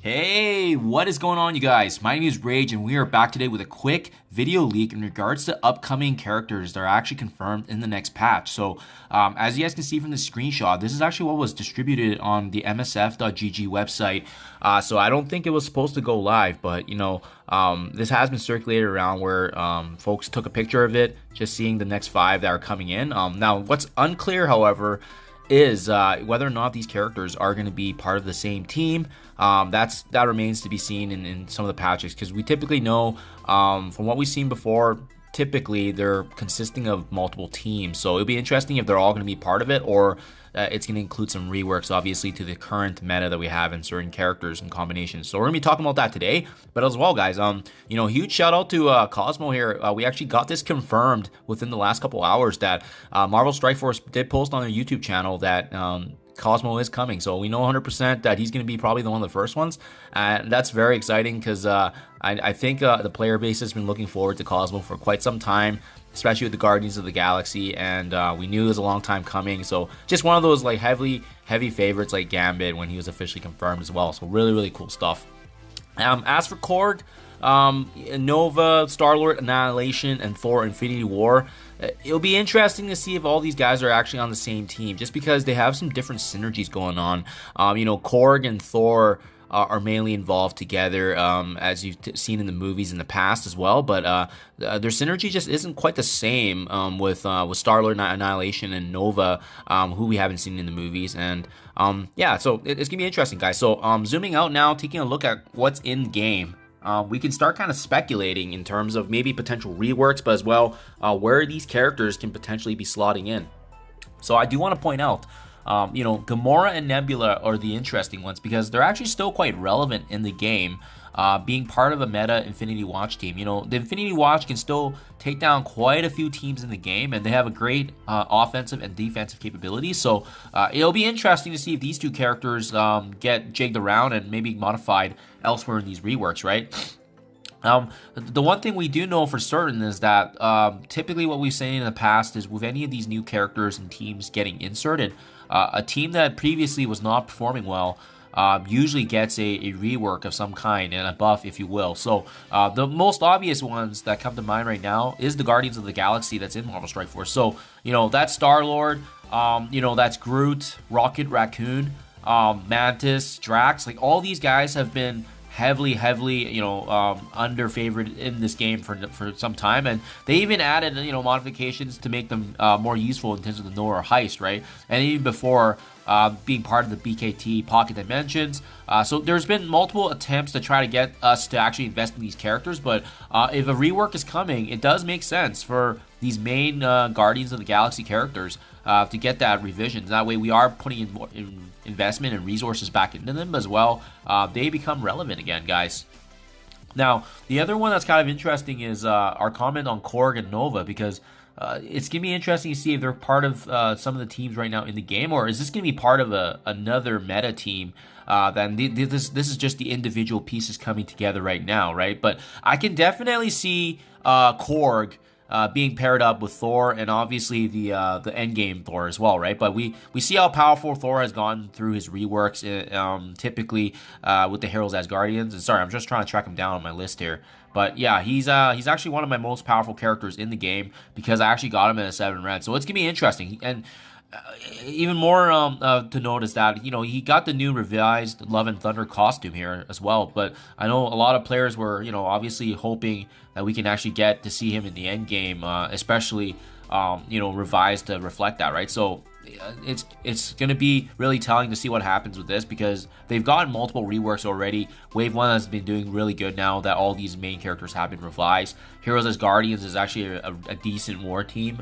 Hey, what is going on, you guys? My name is Rayge, and we are back today with a quick video leak in regards to upcoming characters that are actually confirmed in the next patch. So, as you guys can see from the screenshot, this is actually what was distributed on the msf.gg website. So I don't think it was supposed to go live, but this has been circulated around where folks took a picture of it, just seeing the next 5 that are coming in. Now, what's unclear, however, is whether or not these characters are going to be part of the same team. That remains to be seen in some of the patches, because we typically know from what we've seen before, typically they're consisting of multiple teams. So it'll be interesting if they're all going to be part of it, or it's going to include some reworks, obviously, to the current meta that we have in certain characters and combinations. So we're going to be talking about that today. But as well, guys, huge shout out to Cosmo here. We actually got this confirmed within the last couple hours that Marvel Strike Force did post on their YouTube channel that Cosmo is coming. So we know 100% that he's going to be probably one of the first ones. That's very exciting, because I think the player base has been looking forward to Cosmo for quite some time, especially with the Guardians of the Galaxy, and we knew it was a long time coming. So just one of those like heavy favorites like Gambit when he was officially confirmed as well. So really cool stuff. As for Korg, Nova, Star-Lord, Annihilation, and Thor Infinity War, it'll be interesting to see if all these guys are actually on the same team, just because they have some different synergies going on. Korg and Thor are mainly involved together, as you've seen in the movies in the past as well, but their synergy just isn't quite the same with Star-Lord, Annihilation, and Nova, who we haven't seen in the movies. And yeah, so it's gonna be interesting, guys. So zooming out now, taking a look at what's in game, we can start kind of speculating in terms of maybe potential reworks, but as well where these characters can potentially be slotting in. So I do want to point out, Gamora and Nebula are the interesting ones, because they're actually still quite relevant in the game, being part of a meta Infinity Watch team. The Infinity Watch can still take down quite a few teams in the game, and they have a great offensive and defensive capabilities. So it'll be interesting to see if these two characters get jigged around and maybe modified elsewhere in these reworks, right? The one thing we do know for certain is that typically what we've seen in the past is with any of these new characters and teams getting inserted, a team that previously was not performing well usually gets a rework of some kind, and a buff, if you will. So the most obvious ones that come to mind right now is the Guardians of the Galaxy that's in Marvel Strike Force. So that's Star-Lord, that's Groot, Rocket Raccoon, Mantis, Drax. Like, all these guys have been heavily under favored in this game for some time, and they even added modifications to make them more useful in terms of the Nora heist, right? And even before being part of the BKT Pocket Dimensions. So there's been multiple attempts to try to get us to actually invest in these characters, but if a rework is coming, it does make sense for these main Guardians of the Galaxy characters to get that revision. That way we are putting in more investment and resources back into them as well. They become relevant again, guys. Now, the other one that's kind of interesting is our comment on Korg and Nova, because it's going to be interesting to see if they're part of some of the teams right now in the game, or is this going to be part of another meta team? Then this is just the individual pieces coming together right now, right? But I can definitely see Korg being paired up with Thor, and obviously the endgame Thor as well, right? But we see how powerful Thor has gone through his reworks, typically with the Heroes as Guardians. And sorry, I'm just trying to track him down on my list here. But yeah, he's actually one of my most powerful characters in the game, because I actually got him at a 7 red. So it's gonna be interesting. And even more to note is that he got the new revised Love and Thunder costume here as well. But I know a lot of players were obviously hoping that we can actually get to see him in the end game, especially revised to reflect that, right? So it's going to be really telling to see what happens with this, because they've gotten multiple reworks already. Wave 1 has been doing really good now that all these main characters have been revised. Heroes as Guardians is actually a decent war team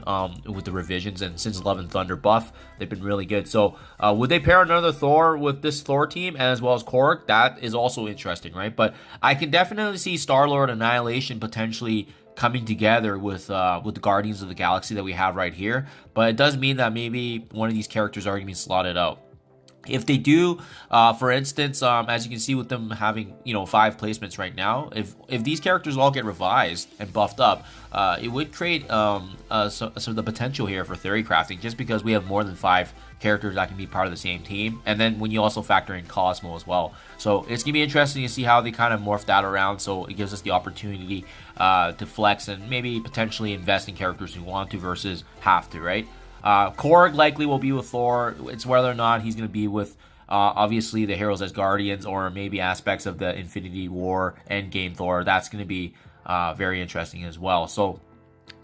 with the revisions, and since Love and Thunder buff, they've been really good. So would they pair another Thor with this Thor team, and as well as Korg? That is also interesting, right? But I can definitely see Star-Lord, Annihilation potentially coming together with the Guardians of the Galaxy that we have right here. But it does mean that maybe one of these characters are going to be slotted out. If they do, for instance, as you can see with them having 5 placements right now, if these characters all get revised and buffed up, it would create so the potential here for theory crafting, just because we have more than 5 characters that can be part of the same team, and then when you also factor in Cosmo as well. So it's gonna be interesting to see how they kind of morph that around, so it gives us the opportunity to flex and maybe potentially invest in characters we want to versus have to, right? Korg likely will be with Thor. It's whether or not he's going to be with, obviously, the Heroes as Guardians, or maybe aspects of the Infinity War Endgame Thor. That's going to be very interesting as well. So,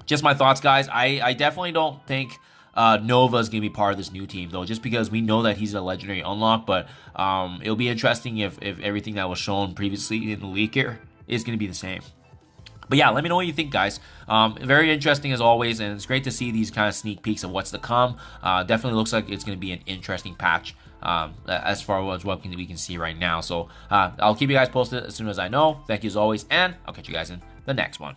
just my thoughts, guys. I definitely don't think Nova is going to be part of this new team, though, just because we know that he's a legendary unlock. But it'll be interesting if everything that was shown previously in the leak here is going to be the same. But yeah, let me know what you think, guys. Very interesting as always, and it's great to see these kind of sneak peeks of what's to come. Definitely looks like it's going to be an interesting patch as far as what we can see right now. So I'll keep you guys posted as soon as I know. Thank you as always, and I'll catch you guys in the next one.